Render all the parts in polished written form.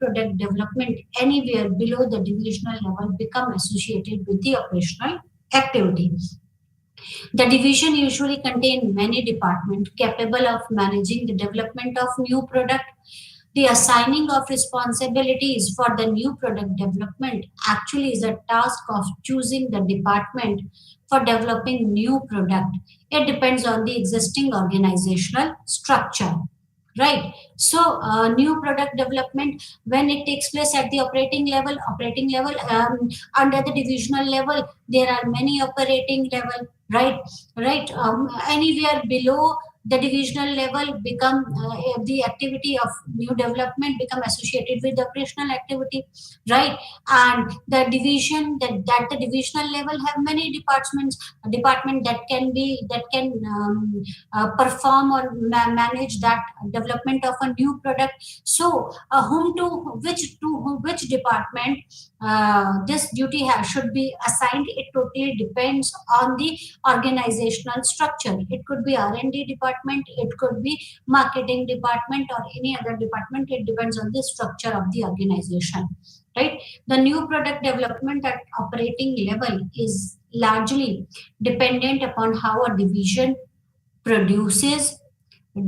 product development anywhere below the divisional level become associated with the operational activity. The division usually contain many departments capable of managing the development of new product. The assigning of responsibilities for the new product development actually is a task of choosing the department for developing new product. It depends on the existing organizational structure. Right. So, new product development, when it takes place at the operating level, under the divisional level, there are many operating level. Right. Right. Anywhere below the divisional level become the activity of new development become associated with the operational activity, right? And the division that the divisional level have many department that can be that can perform or manage that development of a new product. So whom to which department this duty should be assigned, it totally depends on the organizational structure. It could be R&D department, it could be marketing department, or any other department. It depends on the structure of the organization, right? The new product development at operating level is largely dependent upon how a division produces,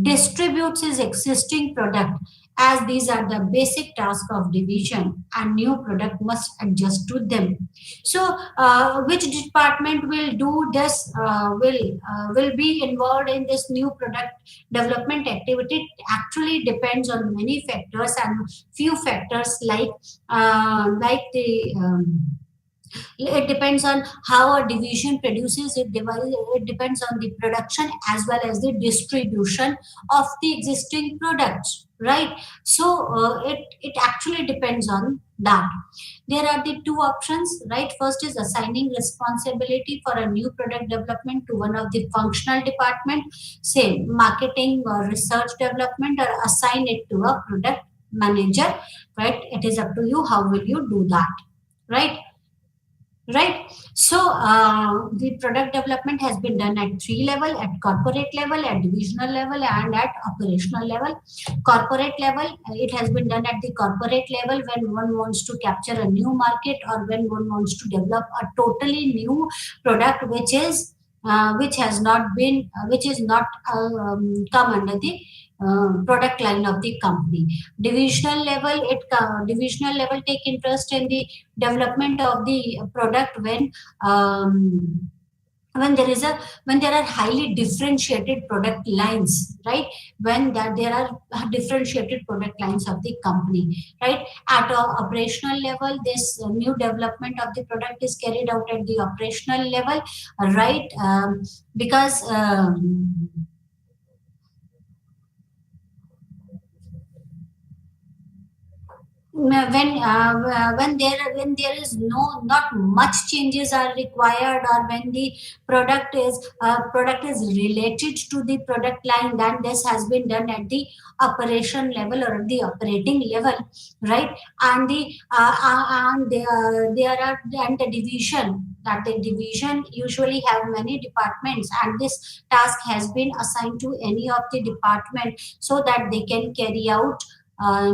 distributes its existing product, as these are the basic tasks of division and new product must adjust to them. So which department will do this, will be involved in this new product development activity? It actually depends on many factors, and few factors like the it depends on how a division produces it. It depends on the production as well as the distribution of the existing products, right? So it actually depends on that. There are the two options, right? First is assigning responsibility for a new product development to one of the functional department, say marketing or research development, or assign it to a product manager, right? It is up to you how will you do that, right? Right. So the product development has been done at three level: at corporate level, at divisional level, and at operational level. Corporate level, it has been done at the corporate level when one wants to capture a new market, or when one wants to develop a totally new product which has not been which is not come under the product line of the company. Divisional level take interest in the development of the product when there is a when there are highly differentiated product lines, right? When that there are differentiated product lines of the company, right? At a operational level, this new development of the product is carried out at the operational level, right? Because when there is not much changes are required, or when the product is related to the product line, then this has been done at the operation level or at the operating level, right? And there are and the division that the division usually have many departments, and this task has been assigned to any of the department so that they can carry out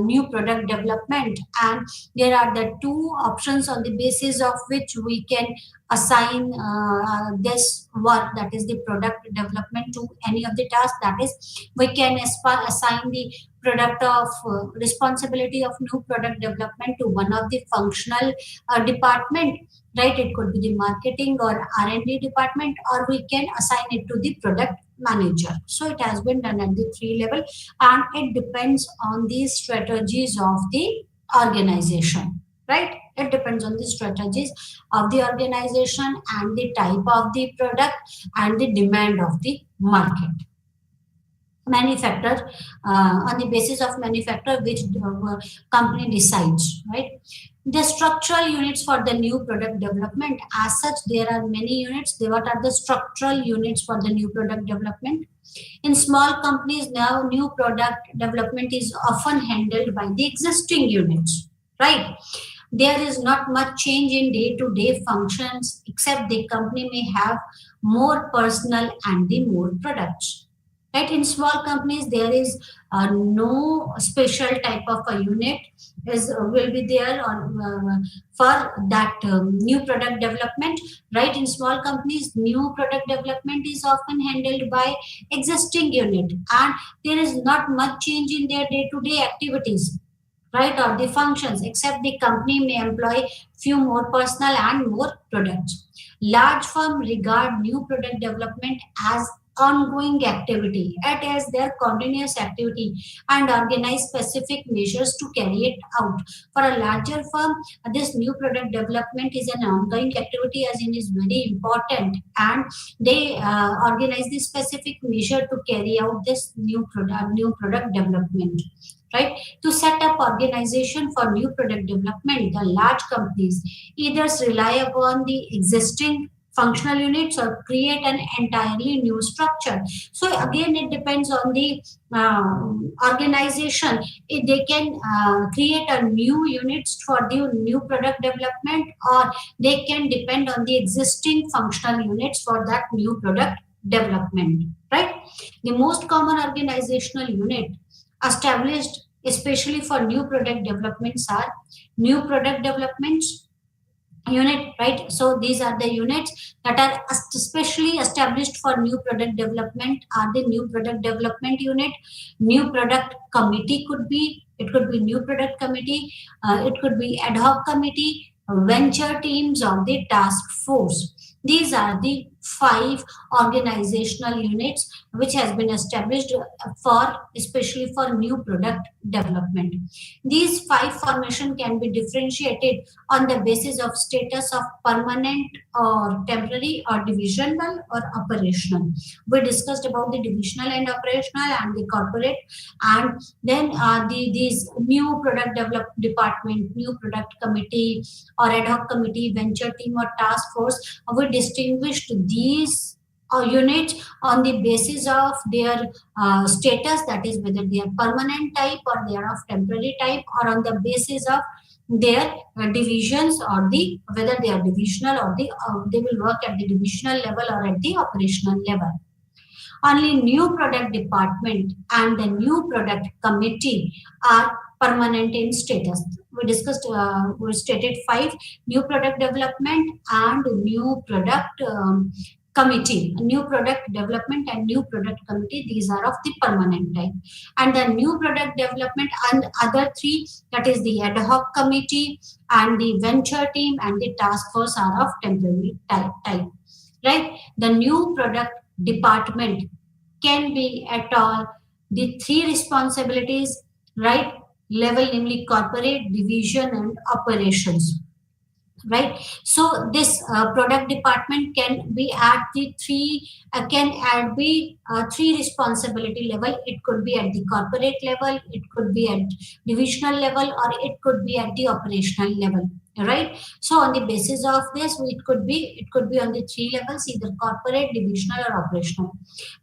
new product development. And there are the two options on the basis of which we can assign this work, that is the product development, to any of the tasks. That is, we can assign the product of responsibility of new product development to one of the functional department, right? It could be the marketing or R&D department, or we can assign it to the product manager. So it has been done at the three level, and it depends on the strategies of the organization, right? It depends on the strategies of the organization and the type of the product and the demand of the market. Many factors, on the basis of many factors which company decides, right? The structural units for the new product development, as such there are many units. What are the structural units for the new product development? In small companies now, new product development is often handled by the existing units, right? There is not much change in day-to-day functions, except the company may have more personnel and the more products. Right? In small companies, there is no special type of a unit. is will be there on for that new product development, right? In small companies, new product development is often handled by existing unit, and there is not much change in their day-to-day activities, right, or the functions, except the company may employ few more personnel and more products. Large firm regard new product development as ongoing activity. It is their continuous activity and organize specific measures to carry it out. For a larger firm, this new product development is an ongoing activity, as in is very important, and they organize the specific measure to carry out this new product development, right? To set up organization for new product development, the large companies either rely upon the existing functional units or create an entirely new structure. So again, it depends on the organization. If they can create a new units for the new product development, or they can depend on the existing functional units for that new product development, right? The most common organizational unit established especially for new product developments are new product developments unit, right? So these are the units that are especially established for new product development are the new product development unit. New product committee could be, it could be new product committee, it could be ad hoc committee, venture teams, or the task force. These are the five organizational units which has been established for especially for new product development. These five formation can be differentiated on the basis of status of permanent or temporary or divisional or operational. We discussed about the divisional and operational and the corporate, and then these new product develop department, new product committee or ad hoc committee, venture team or task force. We distinguished these units on the basis of their status, that is whether they are permanent type or they are of temporary type, or on the basis of their divisions or the whether they are divisional or they will work at the divisional level or at the operational level. Only new product department and the new product committee are permanent in status. We discussed, we stated five: new product development and new product committee, new product development and new product committee. These are of the permanent type, and the new product development and other three, that is the ad hoc committee and the venture team and the task force, are of temporary type, right? The new product department can be at all the three responsibilities, right, level, namely corporate, division, and operations, right? So this product department can be at the three can add be three responsibility level. It could be at the corporate level, it could be at divisional level, or it could be at the operational level, right? So on the basis of this, it could be on the three levels, either corporate, divisional, or operational.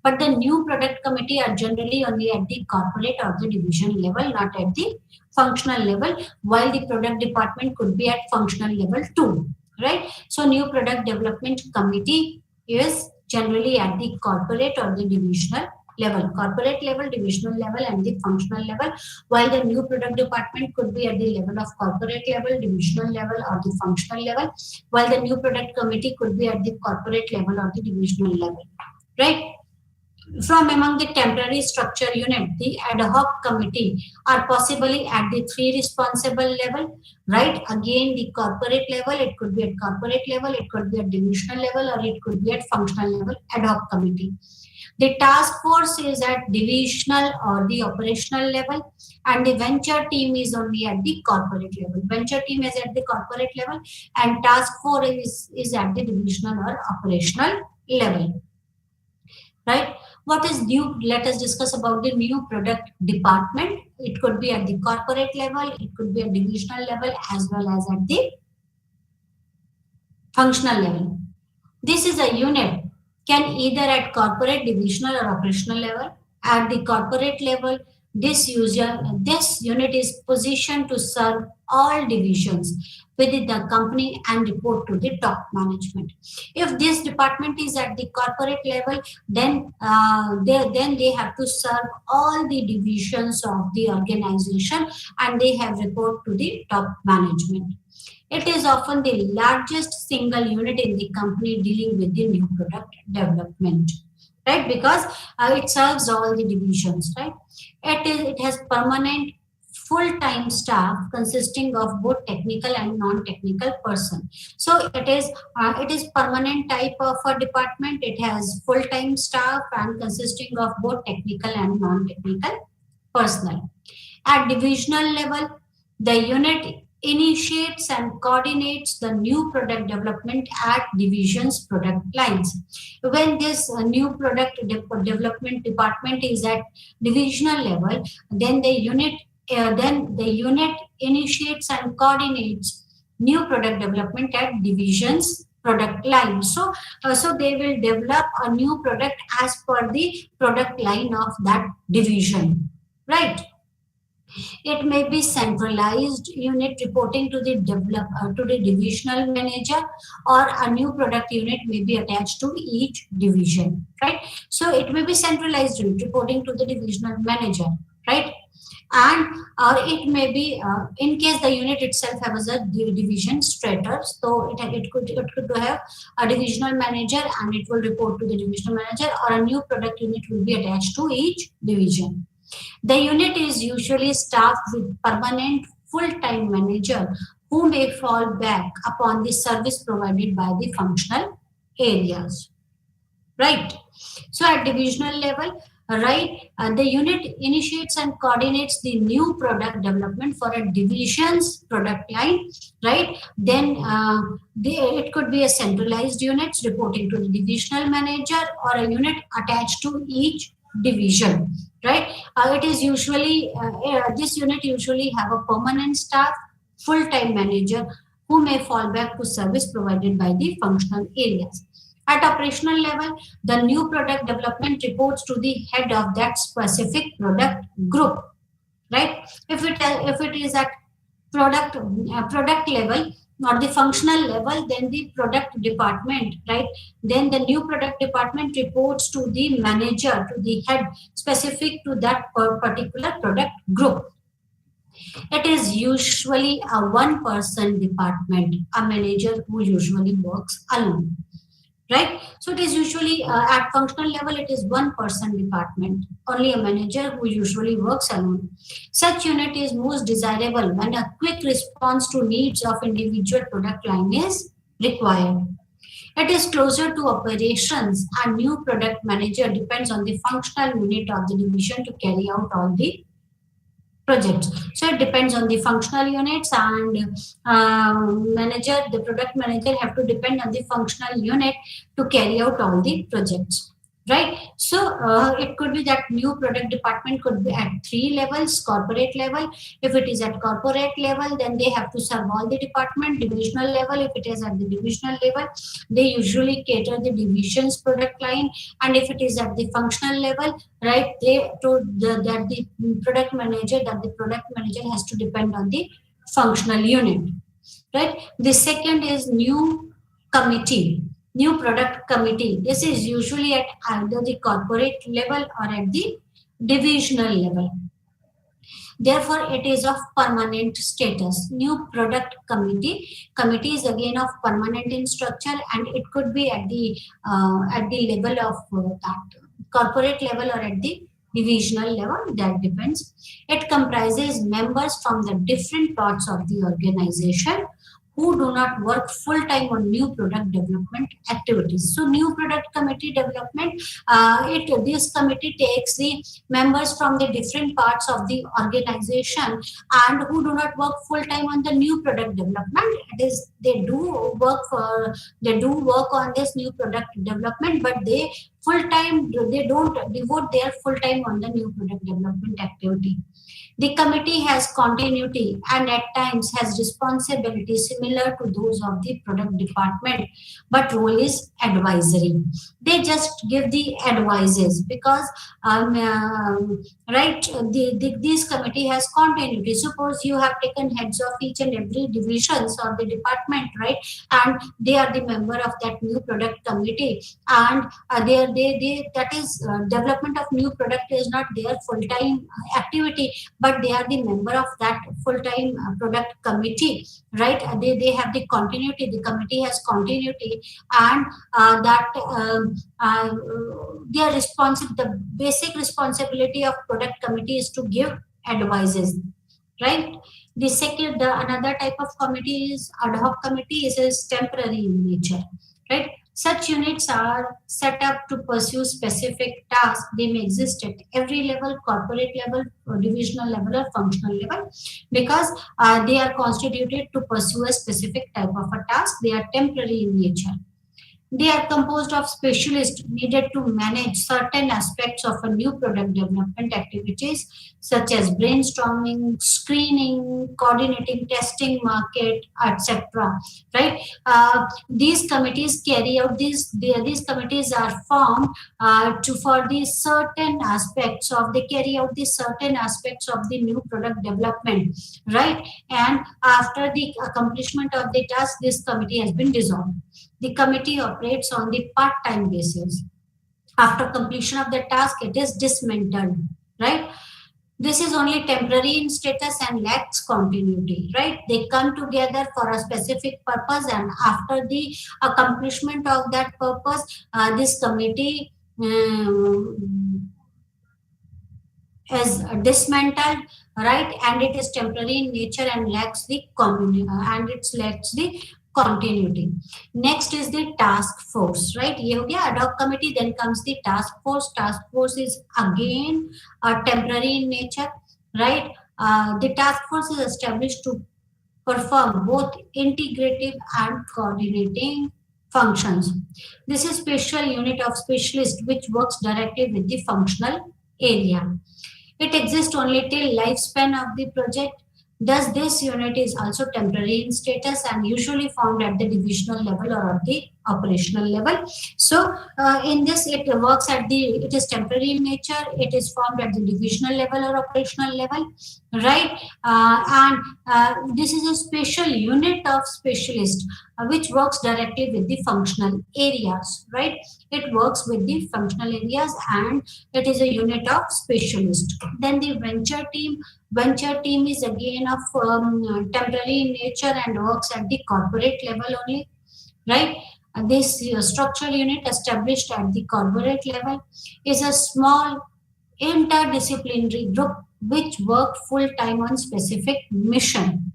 But the new product committee are generally only at the corporate or the division level, not at the functional level, while the product department could be at functional level too, right? So new product development committee is generally at the corporate or the divisional level, corporate level, divisional level, and the functional level, while the new product department could be at the level of corporate level, divisional level, or the functional level, while the new product committee could be at the corporate level or the divisional level, right? From among the temporary structure unit, the ad hoc committee are possibly at the three responsible level, right? Again, the corporate level, it could be at corporate level, it could be at divisional level, or it could be at functional level, ad hoc committee. The task force is at divisional or the operational level, and the venture team is only at the corporate level. Venture team is at the corporate level, and task force is at the divisional or operational level, right? What is new? Let us discuss about the new product department. It could be at the corporate level, it could be at divisional level, as well as at the functional level. This is a unit can either at corporate, divisional, or operational level. At the corporate level, This unit is positioned to serve all divisions within the company and report to the top management. If this department is at the corporate level, then they have to serve all the divisions of the organization, and they have report to the top management. It is often the largest single unit in the company dealing with the new product development, right? Because it serves all the divisions, right? It has permanent full-time staff consisting of both technical and non-technical person. So it is permanent type of a department. It has full-time staff and consisting of both technical and non-technical personnel. At divisional level, the unit initiates and coordinates the new product development at division's product lines. When this new product development department is at divisional level, then the unit initiates and coordinates new product development at division's product line. So they will develop a new product as per the product line of that division, right? It may be centralized unit reporting to the divisional manager, or a new product unit may be attached to each division, right? So it may be centralized unit reporting to the divisional manager, right? And it may be in case the unit itself has a division strata, so it could have a divisional manager and it will report to the divisional manager, or a new product unit will be attached to each division. The unit is usually staffed with permanent full-time manager who may fall back upon the service provided by the functional areas, right? So at divisional level, right, the unit initiates and coordinates the new product development for a division's product line, right? Then it could be a centralized unit reporting to the divisional manager, or a unit attached to each division, right? It is usually this unit usually have a permanent staff, full-time manager who may fall back to service provided by the functional areas. At operational level, the new product development reports to the head of that specific product group, right? If it is at product level or the functional level, then the product department, right? Then the new product department reports to the manager, to the head specific to that particular product group. It is usually a one-person department, a manager who usually works alone, right? So it is usually at functional level, it is one person department, only a manager who usually works alone. Such unit is most desirable when a quick response to needs of individual product line is required. It is closer to operations, and new product manager depends on the functional unit of the division to carry out all the projects. So it depends on the functional units, and the product manager have to depend on the functional unit to carry out all the projects, right? So it could be that new product department could be at three levels. Corporate level, if it is at corporate level, then they have to serve all the department. Divisional level, if it is at the divisional level, they usually cater the division's product line. And if it is at the functional level, right, that the product manager has to depend on the functional unit, right? The second is new product committee. This is usually at either the corporate level or at the divisional level. Therefore, it is of permanent status. New product committee is again of permanent in structure, and it could be at the level of that corporate level or at the divisional level. That depends. It comprises members from the different parts of the organization who do not work full time on new product development activities. So, new product committee development, this committee takes the members from the different parts of the organization and who do not work full time on the new product development. It is they do work on this new product development, but they full time, they don't devote their full time on the new product development activity. The committee has continuity and at times has responsibilities similar to those of the product department, but role is advisory. They just give the advices because, right, this committee has continuity. Suppose you have taken heads of each and every divisions or the department, right, and they are the member of that new product committee, and they that is development of new product is not their full time activity, but they are the member of that full-time product committee, right? They have the continuity, the committee has continuity, and that they are responsible. The basic responsibility of product committee is to give advices, right? The second, the another type of committee is ad hoc committee, is temporary in nature, right? Such units are set up to pursue specific tasks. They may exist at every level, corporate level, or divisional level, or functional level, because they are constituted to pursue a specific type of a task. They are temporary in nature. They are composed of specialists needed to manage certain aspects of a new product development activities such as brainstorming, screening, coordinating, testing, market, etc. Right? These committees carry out these committees are formed to for these certain aspects of they carry out these certain aspects of the new product development, right? And after the accomplishment of the task, this committee has been dissolved. The committee operates on the part-time basis. After completion of the task, it is dismantled, right? This is only temporary in status and lacks continuity, right? They come together for a specific purpose, and after the accomplishment of that purpose, this committee is dismantled, right? And it is temporary in nature and lacks the continuity. Next is the task force, right? ये हो गया ad hoc committee. Then comes the task force. Task force is again temporary in nature, right? The task force is established to perform both integrative and coordinating functions. This is special unit of specialist which works directly with the functional area. It exists only till lifespan of the project. Thus, this unit is also temporary in status and usually found at the divisional level or at the operational level. So, in this, it works at it is temporary in nature. It is formed at the divisional level or operational level, right? And this is a special unit of specialist which works directly with the functional areas, right? It works with the functional areas and it is a unit of specialist. Then the venture team. Venture team is again of temporary in nature and works at the corporate level only, right? This structural unit established at the corporate level is a small interdisciplinary group which work full time on specific mission,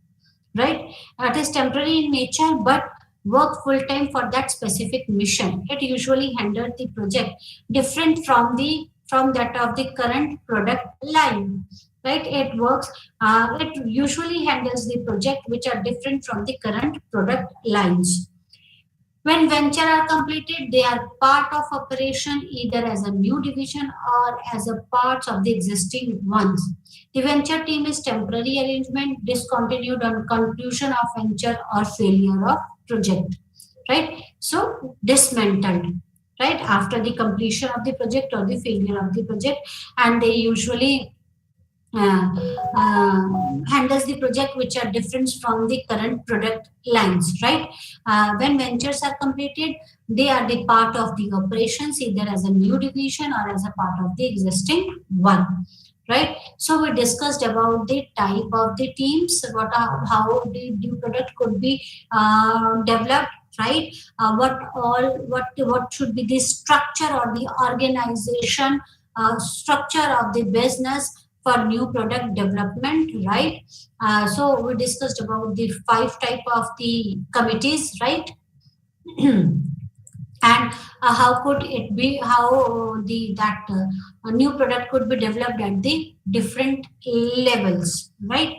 right? It is temporary in nature but work full time for that specific mission. It usually handles the project different from that of the current product line, right? It usually handles the project which are different from the current product lines. When venture are completed, they are part of operation either as a new division or as a part of the existing ones. The venture team is temporary arrangement discontinued on conclusion of venture or failure of project, right? So dismantled, right? After the completion of the project or the failure of the project, and they usually handles the project which are different from the current product lines, right? When ventures are completed, they are the part of the operations either as a new division or as a part of the existing one, right? So we discussed about the type of the teams, how the new product could be developed, right? What should be the structure or the organization structure of the business for new product development, right? So we discussed about the 5 type of the committees, right? And how could it be how a new product could be developed at the different levels, right?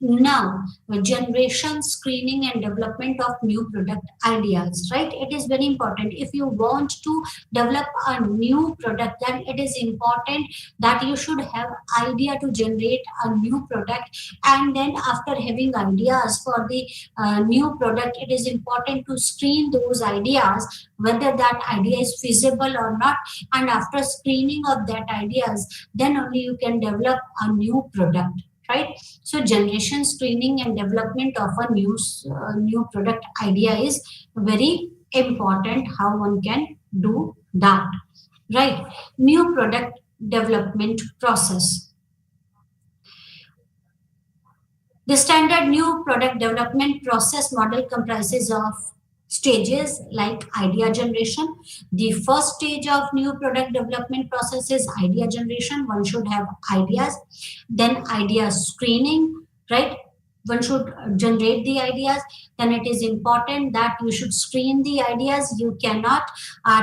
Now, generation, screening, and development of new product ideas, right? It is very important. If you want to develop a new product, then it is important that you should have idea to generate a new product, and then after having ideas for the new product, it is important to screen those ideas whether that idea is feasible or not, and after screening of that ideas, then only you can develop a new product, right? So generation, screening, and development of a new product idea is very important, how one can do that, right? New product development process. The standard new product development process model comprises of stages like idea generation. The first stage of new product development process is idea generation. One should have ideas. Then idea screening, right? One should generate the ideas. Then it is important that you should screen the ideas. You cannot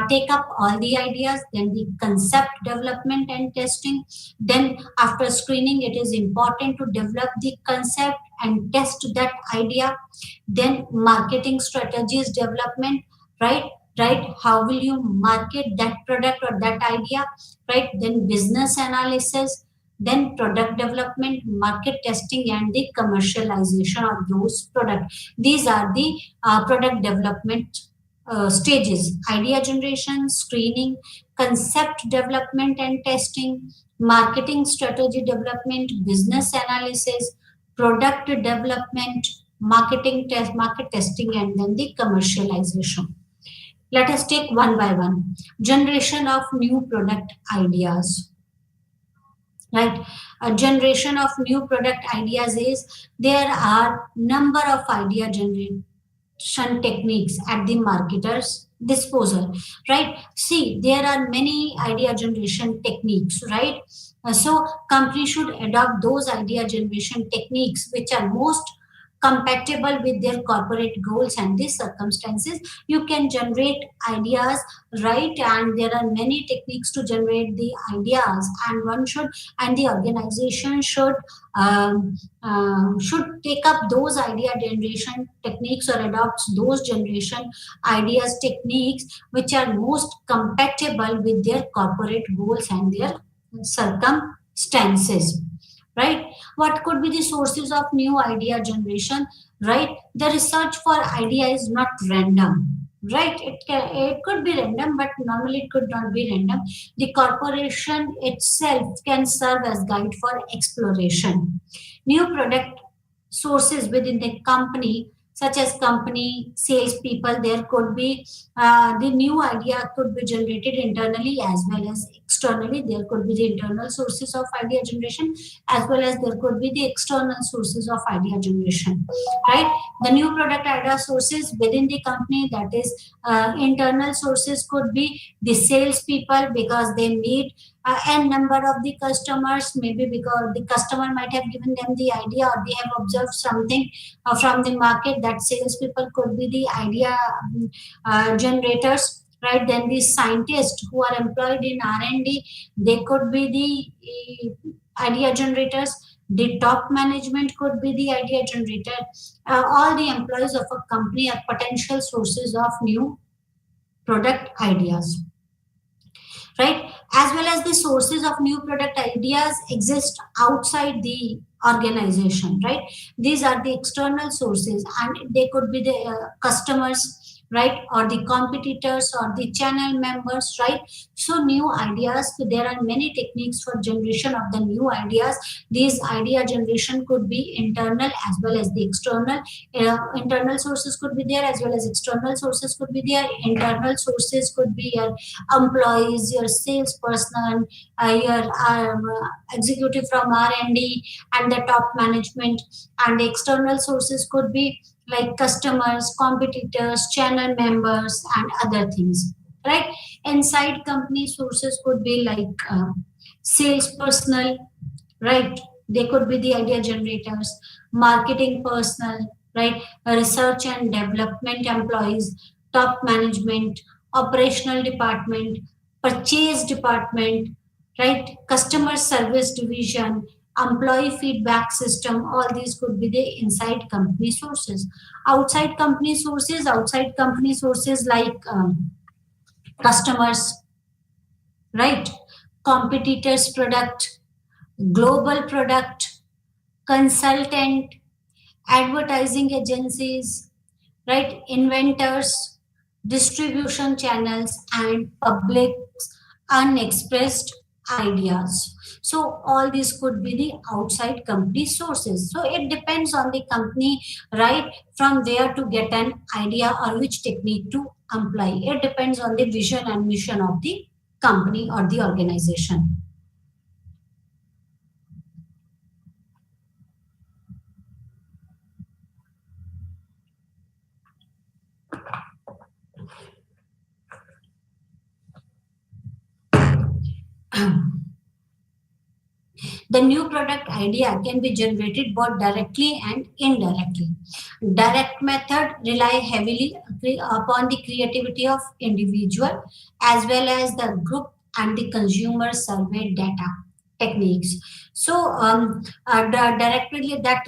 take up all the ideas. Then the concept development and testing. Then after screening, it is important to develop the concept and test that idea. Then marketing strategies development, right? Right, how will you market that product or that idea, right? Then business analysis, then product development, market testing, and the commercialization of those products. These are the product development stages: idea generation, screening, concept development and testing, marketing strategy development, business analysis, product development, market testing, and then the commercialization. Let us take one by one. Generation of new product ideas, right? A generation of new product ideas is, there are number of idea generation techniques at the marketer's disposal, right? See, there are many idea generation techniques, right? So companies should adopt those idea generation techniques which are most compatible with their corporate goals and the circumstances. You can generate ideas, right? And there are many techniques to generate the ideas, and one should, and the organization should take up those idea generation techniques or adopts those generation ideas techniques which are most compatible with their corporate goals and their circumstances, right? What could be the sources of new idea generation, right? The research for idea is not random, right? It could be random, but normally it could not be random. The corporation itself can serve as guide for exploration. New product sources within the company, such as company salespeople, there could be the new idea could be generated internally as well as externally. There could be the internal sources of idea generation as well as there could be the external sources of idea generation, right? The new product idea sources within the company, that is internal sources, could be the salespeople because they meet n number of the customers, maybe because the customer might have given them the idea or they have observed something from the market. That salespeople could be the idea generators, right? Then the scientists who are employed in R&D, they could be the idea generators. The top management could be the idea generator. All the employees of a company are potential sources of new product ideas, right? As well as the sources of new product ideas exist outside the organization, right? These are the external sources, and they could be the customers, right, or the competitors or the channel members, right? So new ideas, there are many techniques for generation of the new ideas. These idea generation could be internal as well as the external. Internal sources could be there as well as external sources could be there. Internal sources could be your employees, your salesperson, your executive from R&D, and the top management. And the external sources could be like customers, competitors, channel members, and other things, right? Inside company sources could be like sales personnel, right? They could be the idea generators, marketing personnel, right? Research and development employees, top management, operational department, purchase department, right? Customer service division, employee feedback system. All these could be the inside company sources. Outside company sources like customers, right? Competitors' product, global product, consultant, advertising agencies, right? Inventors, distribution channels, and public's unexpressed ideas. So all these could be the outside company sources. So it depends on the company, right? From where to get an idea or which technique to apply. It depends on the vision and mission of the company or the organization. The new product idea can be generated both directly and indirectly. Direct method rely heavily upon the creativity of individual as well as the group and the consumer survey data techniques. So directly that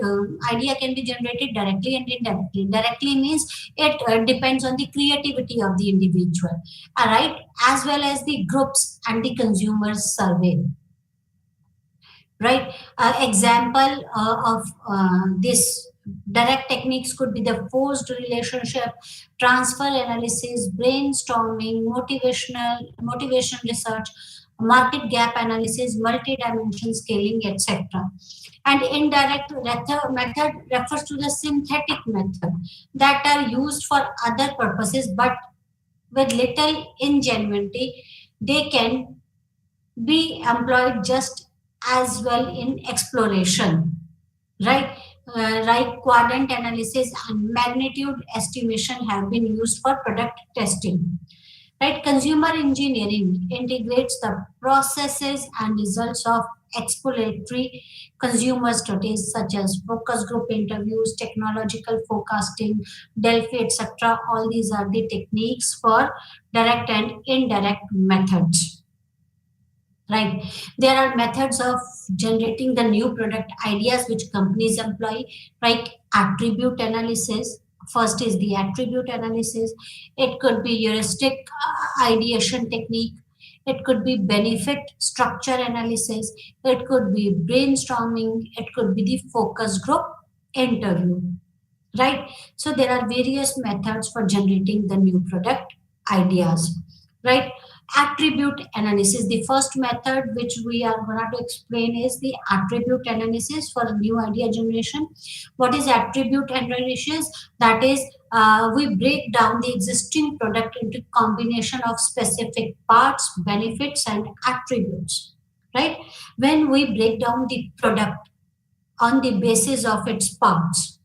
idea can be generated directly and indirectly. Directly means it depends on the creativity of the individual, all right, as well as the groups and the consumer survey, right? Example of this direct techniques could be the forced relationship, transfer analysis, brainstorming, motivation research, market gap analysis, multi-dimension scaling, etc. And indirect method refers to the synthetic method that are used for other purposes but with little ingenuity. They can be employed just as well in exploration, right? Like quadrant analysis and magnitude estimation have been used for product testing. Right? Consumer engineering integrates the processes and results of exploratory consumer studies such as focus group interviews, technological forecasting, Delphi, etc. All these are the techniques for direct and indirect methods. Right. There are methods of generating the new product ideas which companies employ, like attribute analysis. First is the attribute analysis. It could be heuristic ideation technique. It could be benefit structure analysis. It could be brainstorming. It could be the focus group interview, right? So there are various methods for generating the new product ideas, right? Attribute analysis, the first method which we are going to explain is the attribute analysis for new idea generation. What is attribute analysis? That is, we break down the existing product into combination of specific parts, benefits, and attributes, right? When we break down the product on the basis of its parts,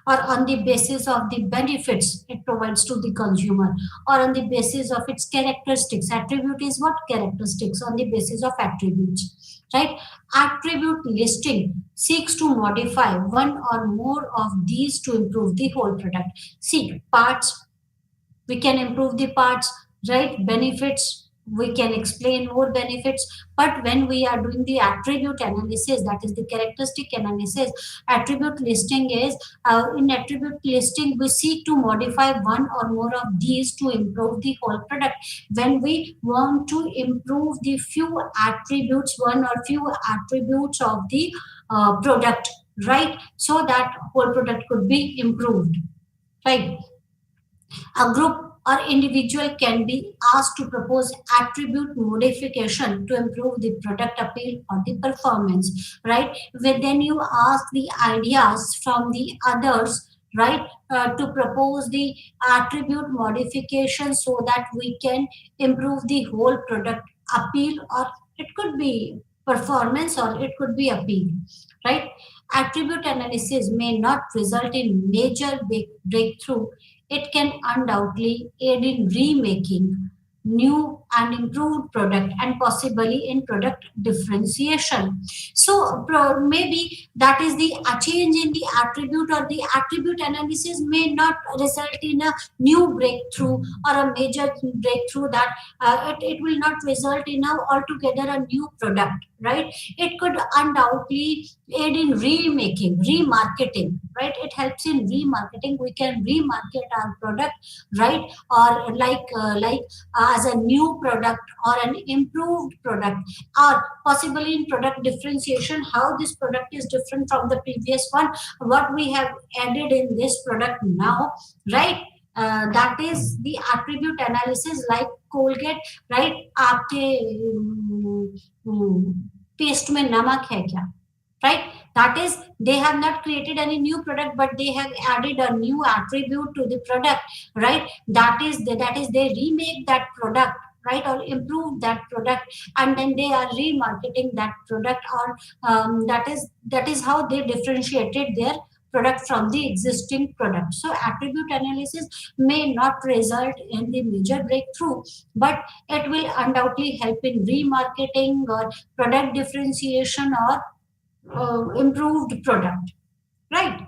or on the basis of the benefits it provides to the consumer, or on the basis of its characteristics. Attribute is what? Characteristics. On the basis of attributes, right? Attribute listing seeks to modify one or more of these to improve the whole product. See, parts, we can improve the parts, right? Benefits, we can explain more benefits. But when we are doing the attribute analysis, that is the characteristic analysis, attribute listing is, in attribute listing we seek to modify one or more of these to improve the whole product. When we want to improve the few attributes, one or few attributes of the product, right, so that whole product could be improved, right? A group or individual can be asked to propose attribute modification to improve the product appeal or the performance, right? When then you ask the ideas from the others, right, to propose the attribute modification so that we can improve the whole product appeal, or it could be performance, or it could be appeal, right? Attribute analysis may not result in major breakthrough. It can undoubtedly aid in remaking new and improved product, and possibly in product differentiation. So maybe that is the a change in the attribute, or the attribute analysis may not result in a new breakthrough or a major breakthrough, that it will not result in a altogether a new product, right? It could undoubtedly aid in remaking, remarketing, right? It helps in remarketing. We can remarket our product, right? Or as a new product or an improved product, or possibly in product differentiation, how this product is different from the previous one, what we have added in this product now, right? That is the attribute analysis. Like Colgate, right? आपके paste में नमक है क्या, right? That is, they have not created any new product, but they have added a new attribute to the product, right? That is they remake that product, right, or improve that product, and then they are remarketing that product, or that is how they differentiated their product from the existing product. So attribute analysis may not result in the major breakthrough, but it will undoubtedly help in remarketing or product differentiation, or improved product, right?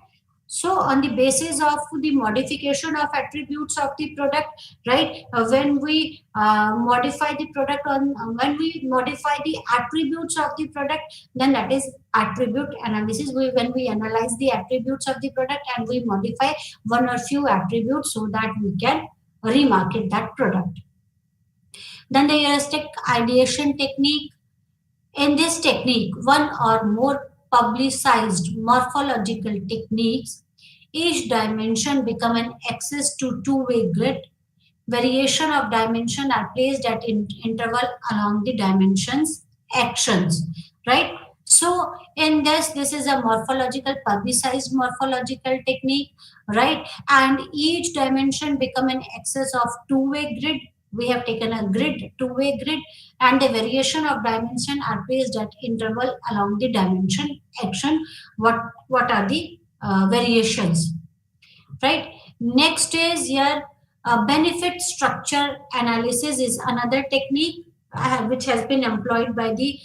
So on the basis of the modification of attributes of the product, right, when we modify the product on when we modify the attributes of the product, then that is attribute analysis. When we analyze the attributes of the product and we modify one or few attributes so that we can remarket that product. Then the heuristic ideation technique. In this technique, one or more publicized morphological techniques, each dimension become an axis to two-way grid. Variation of dimension are placed at interval along the dimensions actions, right? So in this is a morphological, publicized morphological technique, right? And each dimension become an axis of two-way grid. We have taken a grid, two-way grid, and the variation of dimension are placed at interval along the dimension action. What are the variations, right? Next is here, benefit structure analysis is another technique which has been employed by the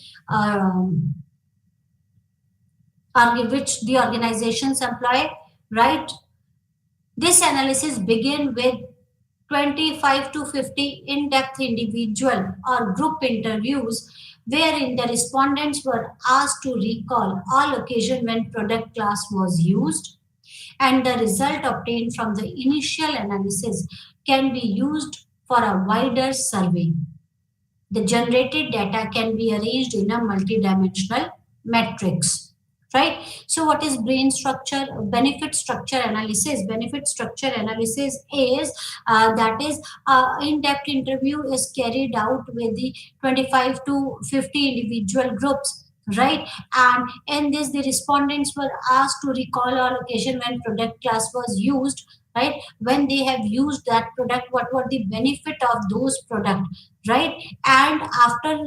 which the organizations employ, right? This analysis begin with 25 to 50 in-depth individual or group interviews, wherein the respondents were asked to recall all occasions when product class was used, and the result obtained from the initial analysis can be used for a wider survey. The generated data can be arranged in a multidimensional matrix, right? So what is brain structure, benefit structure analysis? Benefit structure analysis is that is in-depth interview is carried out with the 25 to 50 individual groups, right? And in this, the respondents were asked to recall all occasion when product class was used, right? When they have used that product, what were the benefit of those product, right? And after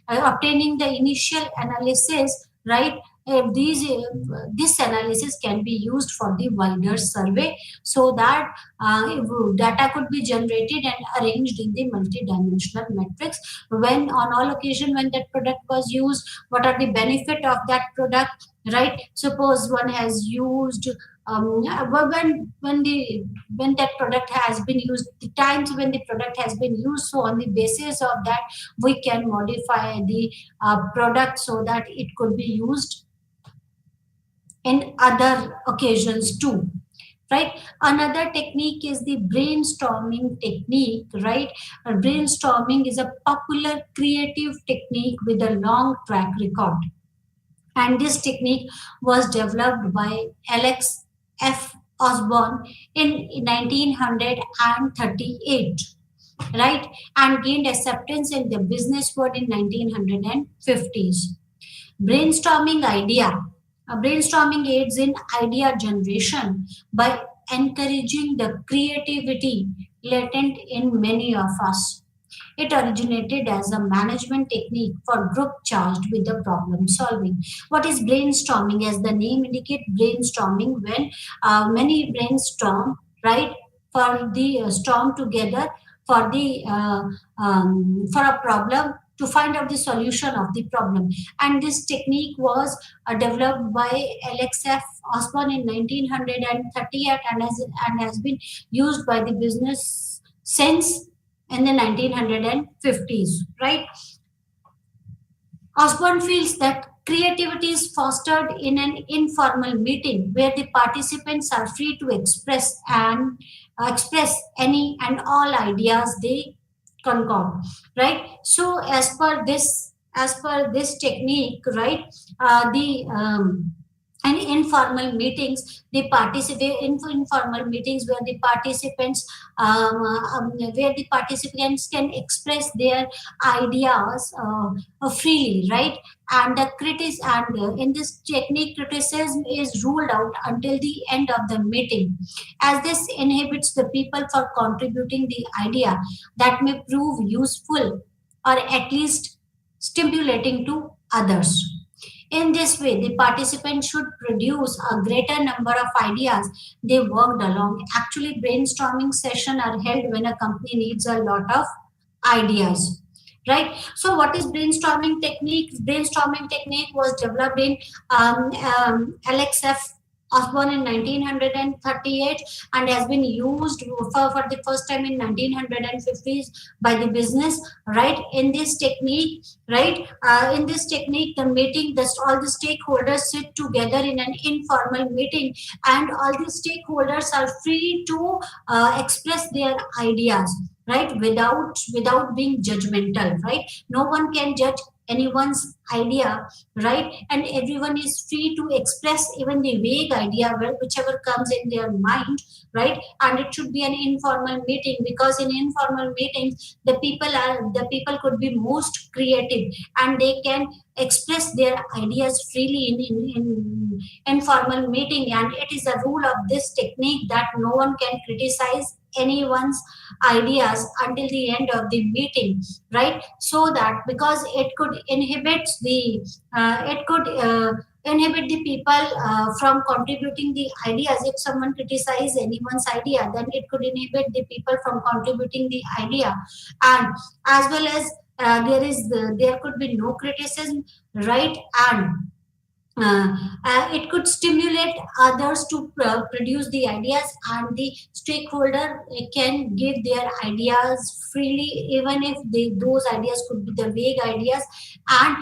obtaining the initial analysis, right, this analysis can be used for the wider survey, so that data could be generated and arranged in the multidimensional matrix. When on all occasion when that product was used, what are the benefit of that product, right? Suppose one has used when that product has been used, the times when the product has been used, so on the basis of that we can modify the product so that it could be used in other occasions too, right? Another technique is the brainstorming technique, right? Brainstorming is a popular creative technique with a long track record, and this technique was developed by Alex F. Osborne in 1938, right? And gained acceptance in the business world in 1950s. Brainstorming aids in idea generation by encouraging the creativity latent in many of us. It originated as a management technique for group charged with the problem solving. What is brainstorming? As the name indicates, brainstorming, when many brainstorm, right, for the storm together for a problem, to find out the solution of the problem. And this technique was developed by LXF Osborne in 1938, and has been used by the business since in the 1950s, right? Osborne feels that creativity is fostered in an informal meeting where the participants are free to express any and all ideas they concoct, right? So as per this technique, right, the and informal meetings they participate in informal meetings where the participants can express their ideas freely, right? And in this technique, criticism is ruled out until the end of the meeting, as this inhibits the people for contributing the idea that may prove useful or at least stimulating to others. In this way, the participants should produce a greater number of ideas they worked along. Actually, brainstorming sessions are held when a company needs a lot of ideas. Right. So, what is brainstorming technique? Brainstorming technique was developed in LXF Osborne in 1938 and has been used for the first time in 1950s by the business, right? In this technique, right, in this technique, the meeting, all the stakeholders sit together in an informal meeting, and all the stakeholders are free to express their ideas, right, without being judgmental, right? No one can judge anyone's idea, right? And everyone is free to express even the vague idea, whichever comes in their mind, right? And it should be an informal meeting, because in informal meetings the people could be most creative, and they can express their ideas freely in informal meeting. And it is a rule of this technique that no one can criticize anyone's ideas until the end of the meeting, right? So that, because it could inhibit the people from contributing the ideas. If someone criticizes anyone's idea, then it could inhibit the people from contributing the idea. And as well as there could be no criticism, right? And it could stimulate others to produce the ideas, and the stakeholder can give their ideas freely, even if those ideas could be the vague ideas. And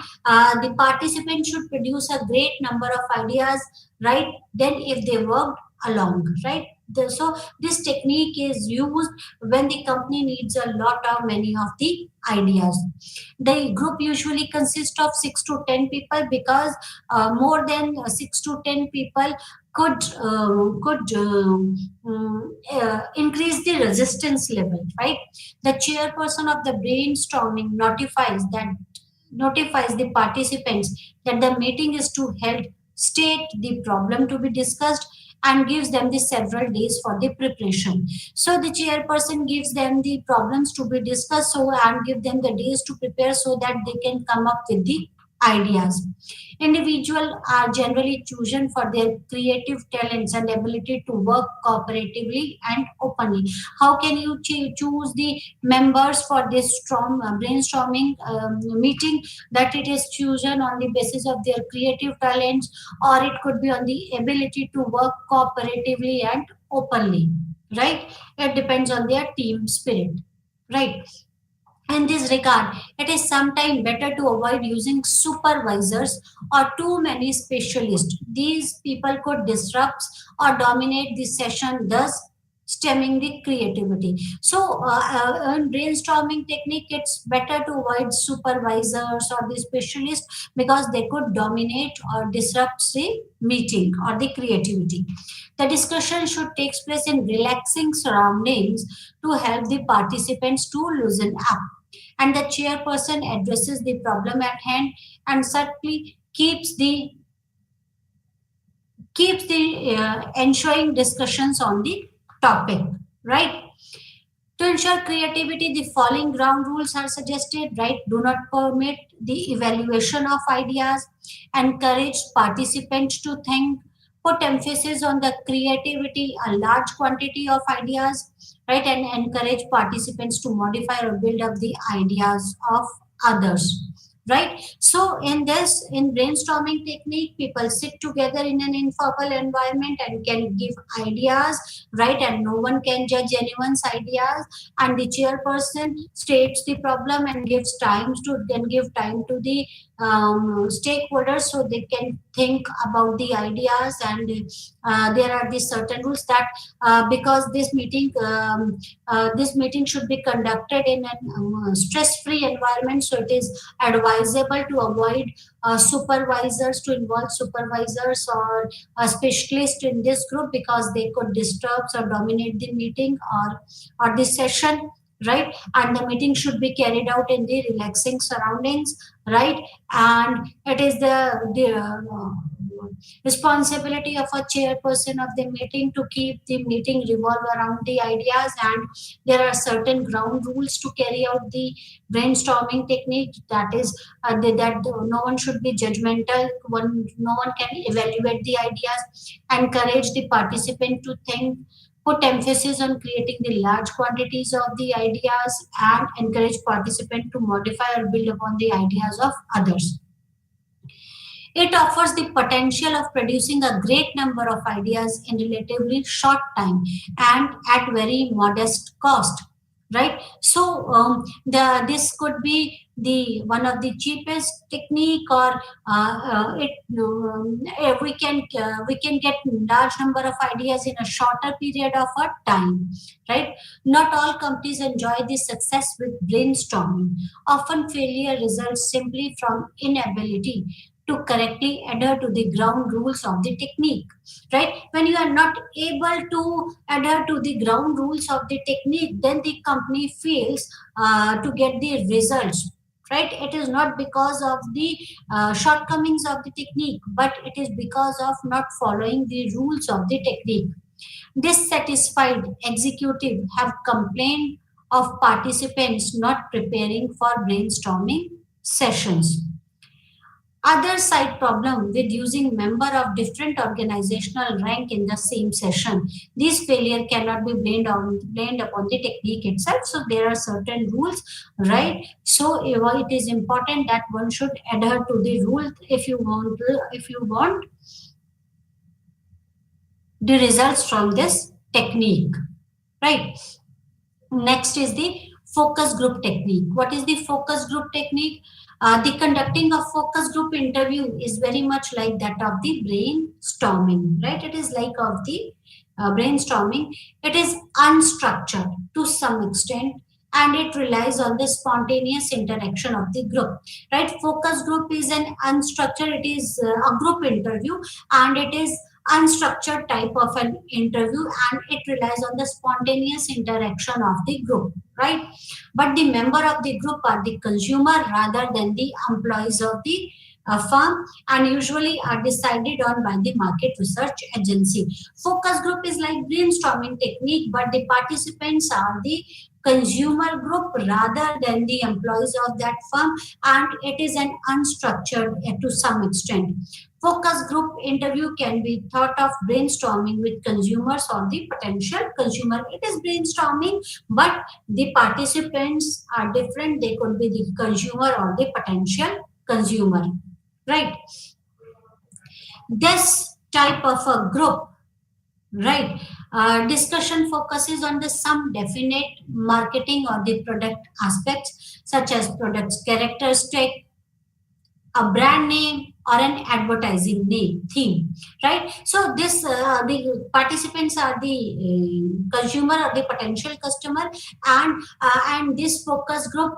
the participants should produce a great number of ideas, right? Then if they worked along, right? So this technique is used when the company needs a lot of many of the ideas. The group usually consists of 6 to 10 people, because more than 6 to 10 people could increase the resistance level, right? The chairperson of the brainstorming notifies the participants that the meeting is to held, state the problem to be discussed, and gives them the several days for the preparation. So the chairperson gives them the problems to be discussed, so and give them the days to prepare, so that they can come up with the ideas. Individuals are generally chosen for their creative talents and ability to work cooperatively and openly. How can you choose the members for this strong brainstorming meeting? That it is chosen on the basis of their creative talents, or it could be on the ability to work cooperatively and openly, right? It depends on their team spirit, right? In this regard, it is sometimes better to avoid using supervisors or too many specialists. These people could disrupt or dominate the session, thus stemming the creativity. So, in brainstorming technique, it's better to avoid supervisors or the specialists, because they could dominate or disrupt the meeting or the creativity. The discussion should take place in relaxing surroundings to help the participants to loosen up, and the chairperson addresses the problem at hand and subtly keeps the ensuing discussions on the topic, right? To ensure creativity, the following ground rules are suggested, right? Do not permit the evaluation of ideas, encourage participants to think, put emphasis on the creativity, a large quantity of ideas, right, and encourage participants to modify or build up the ideas of others, right? So in this, in brainstorming technique, people sit together in an informal environment and can give ideas, right, and no one can judge anyone's ideas, and the chairperson states the problem and gives time to, then give time to the stakeholders so they can think about the ideas. And there are these certain rules that this meeting should be conducted in a stress-free environment, so it is advisable to avoid supervisors, to involve supervisors or a specialist in this group, because they could disturb or dominate the meeting or the session, right? And the meeting should be carried out in the relaxing surroundings, right? And it is the responsibility of a chairperson of the meeting to keep the meeting revolve around the ideas. And there are certain ground rules to carry out the brainstorming technique, that is that no one should be judgmental, no one can evaluate the ideas, encourage the participant to think, put emphasis on creating the large quantities of the ideas, and encourage participants to modify or build upon the ideas of others. It offers the potential of producing a great number of ideas in relatively short time and at very modest cost. Right. So this could be the one of the cheapest technique, or we can get large number of ideas in a shorter period of a time. Right. Not all companies enjoy the success with brainstorming. Often failure results simply from inability to correctly adhere to the ground rules of the technique. Right, when you are not able to adhere to the ground rules of the technique, then the company fails to get the results. Right, it is not because of the shortcomings of the technique, but it is because of not following the rules of the technique. Dissatisfied executives have complained of participants not preparing for brainstorming sessions. Other side problem with using member of different organizational rank in the same session. This failure cannot be blamed upon the technique itself. So there are certain rules, right? So it is important that one should adhere to the rule if you want the results from this technique, right? Next is the focus group technique. What is the focus group technique? The conducting of focus group interview is very much like that of the brainstorming, right? It is like of the brainstorming. It is unstructured to some extent, and it relies on the spontaneous interaction of the group, right? Focus group is an unstructured, it is a group interview, and it is unstructured type of an interview, and it relies on the spontaneous interaction of the group, right? But the member of the group are the consumer rather than the employees of the firm, and usually are decided on by the market research agency. Focus group is like brainstorming technique, but the participants are the consumer group rather than the employees of that firm, and it is an unstructured to some extent. Focus group interview can be thought of brainstorming with consumers or the potential consumer. It is brainstorming, but the participants are different. They could be the consumer or the potential consumer, right? This type of a group, right? Discussion focuses on the some definite marketing or the product aspects, such as product's characteristic, a brand name, or an advertising name theme, right? So this the participants are the consumer or the potential customer, and this focus group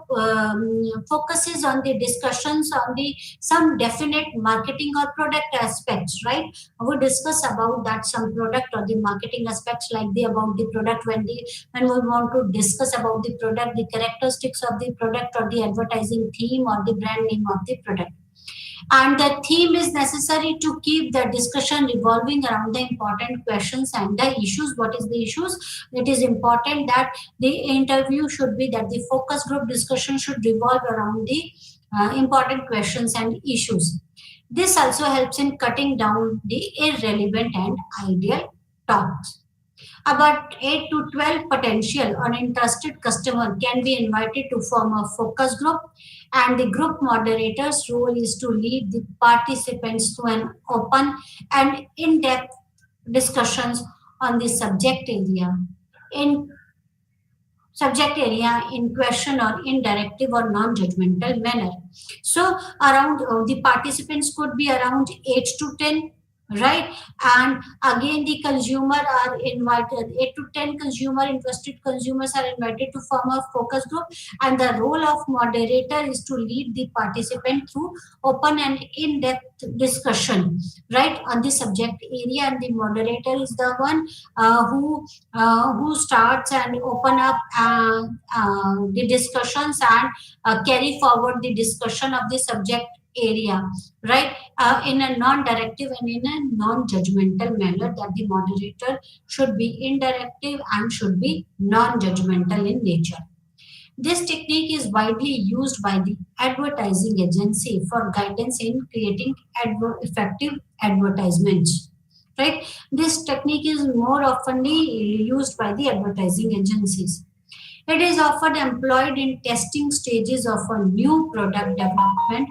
focuses on the discussions on the some definite marketing or product aspects, right? We discuss about that some product or the marketing aspects, like the about the product, when we want to discuss about the product, the characteristics of the product, or the advertising theme or the brand name of the product. And the theme is necessary to keep the discussion revolving around the important questions and the issues. What is the issues? It is important that the interview should be that the focus group discussion should revolve around the important questions and issues. This also helps in cutting down the irrelevant and ideal talks. About 8 to 12 potential or interested customers can be invited to form a focus group, and the group moderator's role is to lead the participants to an open and in-depth discussions on the in subject area in question or in directive or non-judgmental manner. So around the participants could be around 8 to 10, right? And again the consumer are invited, 8 to 10 consumer interested consumers are invited to form a focus group, and the role of moderator is to lead the participant through open and in-depth discussion, right, on the subject area. And the moderator is the one who starts and open up the discussions and carry forward the discussion of the subject area, right, in a non-directive and in a non-judgmental manner, that the moderator should be indirective and should be non-judgmental in nature. This technique is widely used by the advertising agency for guidance in creating effective advertisements. Right? This technique is more oftenly used by the advertising agencies. It is often employed in testing stages of a new product development,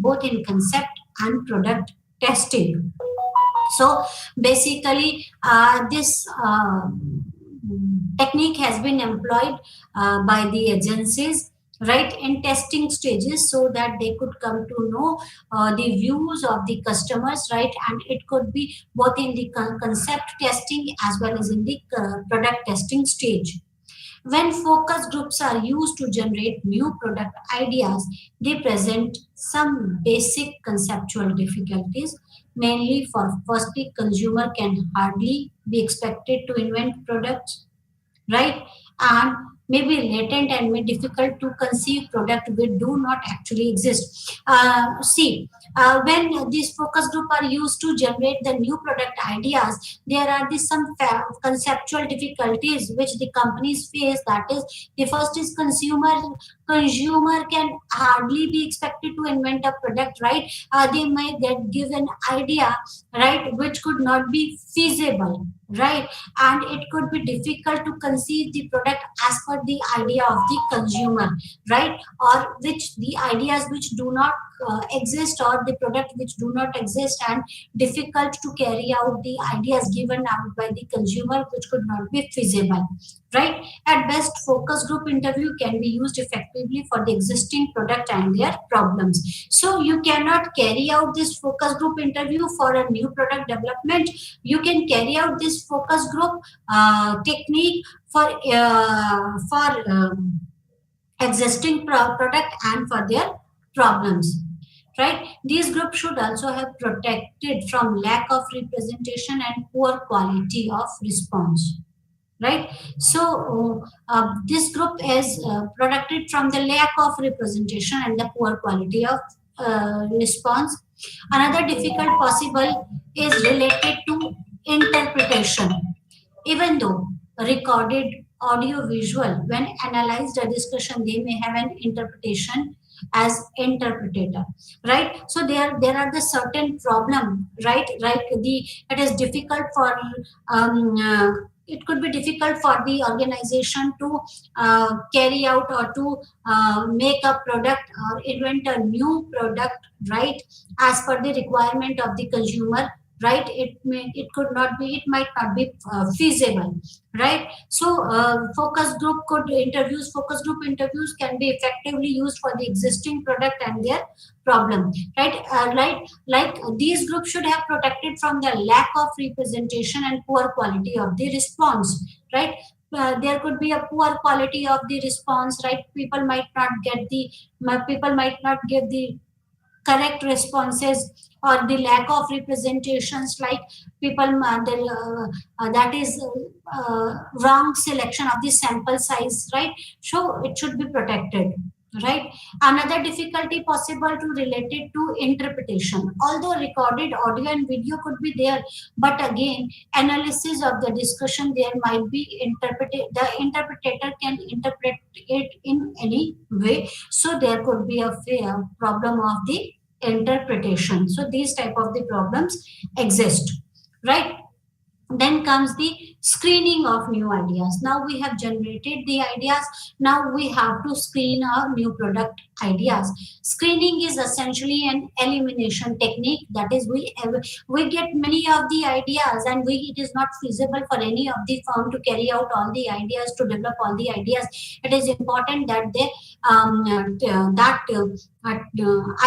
both in concept and product testing. So basically, this technique has been employed by the agencies, right, in testing stages, so that they could come to know the views of the customers, right, and it could be both in the concept testing as well as in the product testing stage. When focus groups are used to generate new product ideas, they present some basic conceptual difficulties. Mainly for firstly, consumer can hardly be expected to invent products, right? And may be latent and may difficult to conceive product which do not actually exist. When these focus group are used to generate the new product ideas, there are some conceptual difficulties which the companies face. That is, the first is consumer can hardly be expected to invent a product, right? They might get given idea, right, which could not be feasible, right, and it could be difficult to conceive the product as per the idea of the consumer, right, or which the ideas which do not exist, or the product which do not exist, and difficult to carry out the ideas given out by the consumer which could not be feasible, right. At best, focus group interview can be used effectively for the existing product and their problems. So you cannot carry out this focus group interview for a new product development. You can carry out this focus group technique for existing product and for their problems, right. These groups should also have protected from lack of representation and poor quality of response, right. So this group is protected from the lack of representation and the poor quality of response. Another difficult possible is related to interpretation. Even though recorded audio visual, when analyzed a discussion, they may have an interpretation as interpreter, right. So there are the certain problem, right, like the it is difficult for it could be difficult for the organization to carry out or to make a product or invent a new product, right, as per the requirement of the consumer, right. It could not be, it might not be feasible, right. So focus group interviews can be effectively used for the existing product and their problem, right. Like these groups should have protected from the lack of representation and poor quality of the response, right. There could be a poor quality of the response, right. People might not give the correct responses, or the lack of representations, like that is wrong selection of the sample size, right. So it should be protected, right. Another difficulty possible to related to interpretation. Although recorded audio and video could be there, but again, analysis of the discussion, there might be the interpreter can interpret it in any way, so there could be a problem of the interpretation. So these type of the problems exist, right? Then comes the screening of new ideas. Now we have generated the ideas, now we have to screen our new product ideas. Screening is essentially an elimination technique. That is, we get many of the ideas, and it is not feasible for any of the firm to carry out all the ideas, to develop all the ideas. It is important that they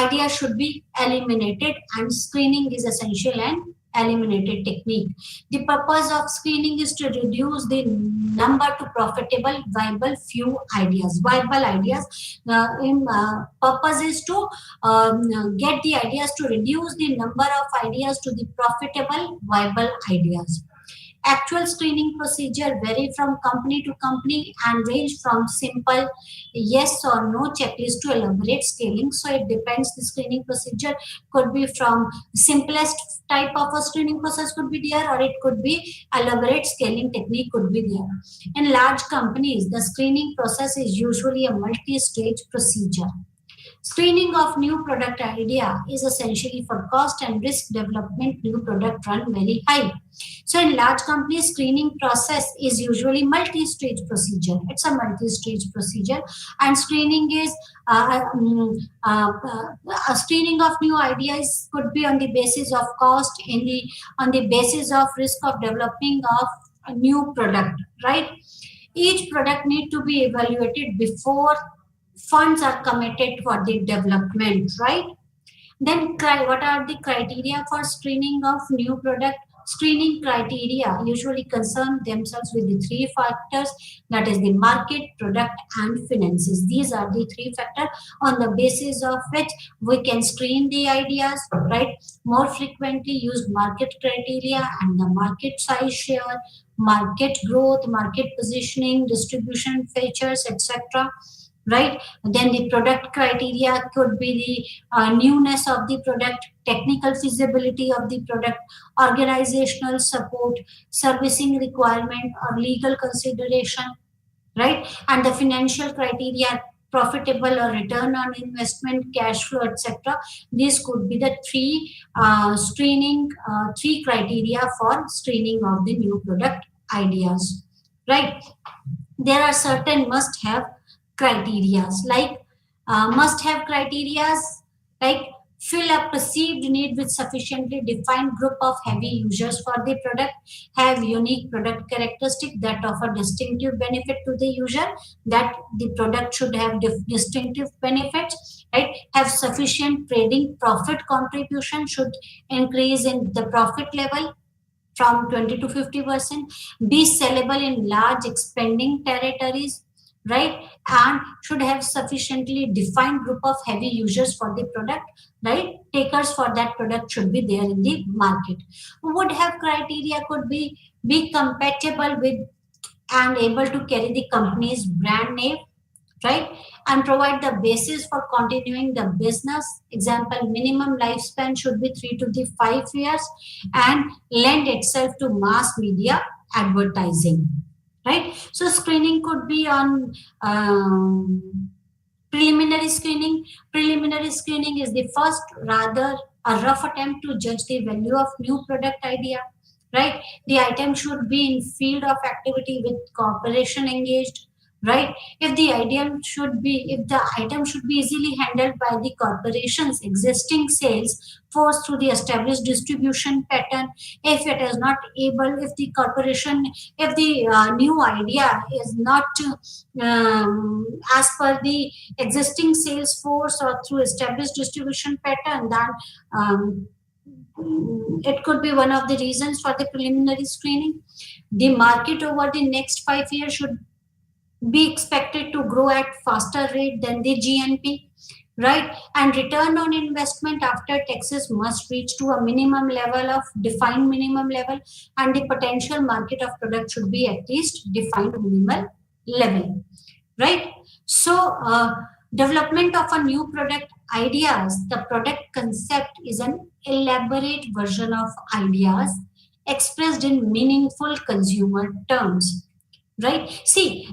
idea should be eliminated, and screening is essential and eliminated technique. The purpose of screening is to reduce the number to profitable, viable few ideas. Viable ideas. Purpose is to get the ideas, to reduce the number of ideas to the profitable, viable ideas. Actual screening procedure vary from company to company and range from simple yes or no checklist to elaborate scaling. So it depends. The screening procedure could be from simplest type of a screening process could be there, or it could be elaborate scaling technique could be there. In large companies, the screening process is usually a multi-stage procedure. Screening of new product idea is essentially for cost and risk development. New product run very high. So in large companies, screening process is usually multi-stage procedure. It's a multi-stage procedure, and screening is a screening of new ideas could be on the basis of cost, on the basis of risk of developing of a new product. Right? Each product need to be evaluated before funds are committed for the development, right? Then what are the criteria for screening of new product? Screening criteria usually concern themselves with the three factors, that is the market, product and finances. These are the three factors on the basis of which we can screen the ideas, right? More frequently used market criteria and the market size, share, market growth, market positioning, distribution features, etc., right? Then the product criteria could be the newness of the product, technical feasibility of the product, organizational support, servicing requirement or legal consideration, right? And the financial criteria, profitable or return on investment, cash flow, etc. These could be the three criteria for screening of the new product ideas, right? There are certain must have criterias, like must have criterias like fill a perceived need with sufficiently defined group of heavy users for the product, have unique product characteristic that offer distinctive benefit to the user, that the product should have distinctive benefits, right? Have sufficient trading profit contribution, should increase in the profit level from 20 to 50%, be sellable in large expanding territories, right? And should have sufficiently defined group of heavy users for the product, right? Takers for that product should be there in the market. Would have criteria could be compatible with and able to carry the company's brand name, right? And provide the basis for continuing the business. Example, minimum lifespan should be 3 to the 5 years and lend itself to mass media advertising, right? So screening could be on preliminary screening. Preliminary screening is the first, rather a rough attempt to judge the value of new product idea, right? The item should be in field of activity with cooperation engaged, right? If the item should be easily handled by the corporation's existing sales force through the established distribution pattern. If it is not able, if the corporation, if the new idea is not as per the existing sales force or through established distribution pattern, then it could be one of the reasons for the preliminary screening. The market over the next 5 years should be expected to grow at faster rate than the GNP, right? And return on investment after taxes must reach to a minimum level of defined minimum level, and the potential market of product should be at least defined minimal level, right? So development of a new product ideas, the product concept is an elaborate version of ideas expressed in meaningful consumer terms. right? See,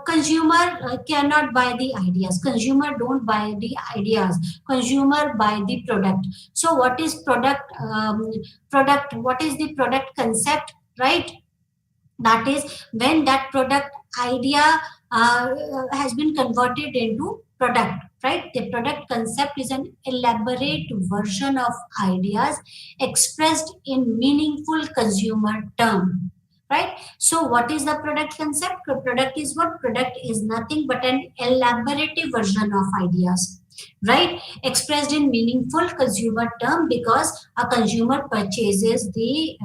consumer cannot buy the ideas, consumer don't buy the ideas, consumer buy the product. So what is product, product, what is the product concept, right? That is when that product idea has been converted into product, right? The product concept is an elaborate version of ideas expressed in meaningful consumer term, right? So what is the product concept? The product is what? Product is nothing but an elaborate version of ideas, right, expressed in meaningful consumer term, because a consumer purchases the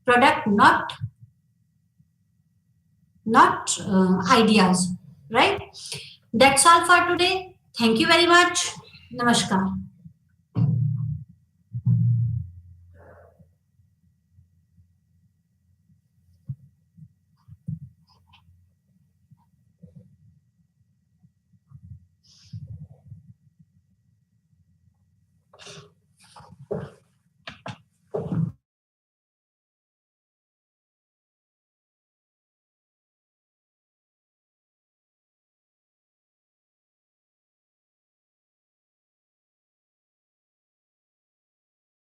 product, not ideas, right? That's all for today. Thank you very much. Namaskar.